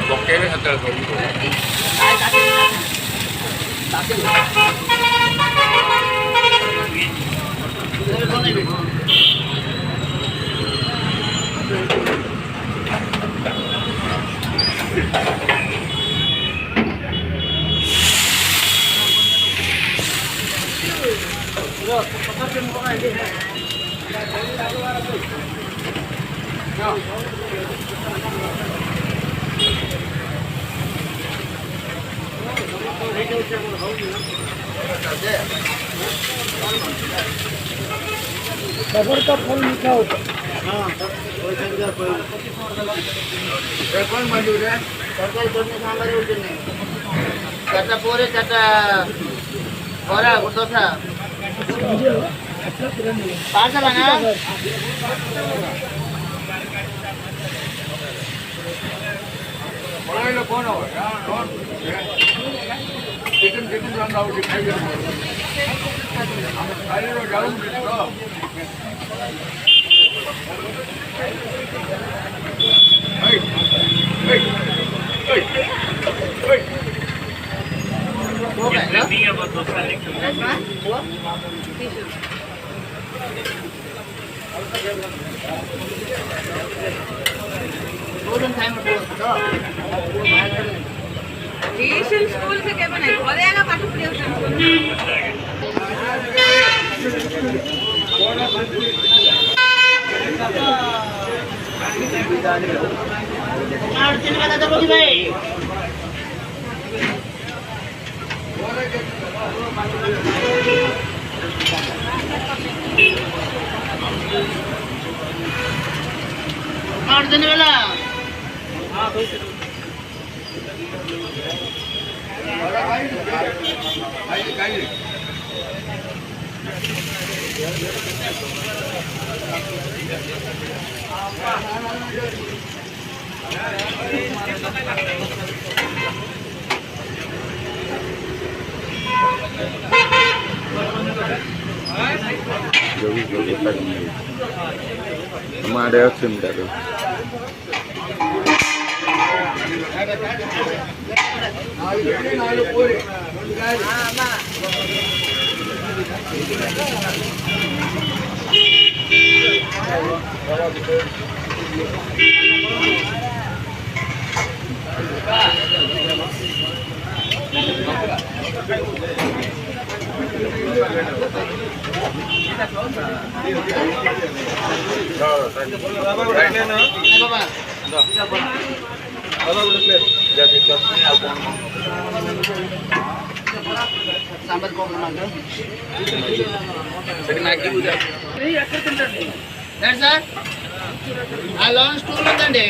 bokehnya hotel itu. सफर का फल मीठा होता है। कौन मजदूर है? सरकारी चटनी सांबर उठे नहीं चाटा पोरे चाटा बड़ा डोसा पार्सल है ना कौन हो चिकन चिकन रंग आउट दिखाई दे जाऊँ ट्यूशन स्कूल से क्या बनाए घरे आगा पाठ ट्यूशन दिन वेला ada action tadi. सांबर को बनाना Jadi lagi udah. సార్ ఆ లోన్ స్కూల్ ఉందండి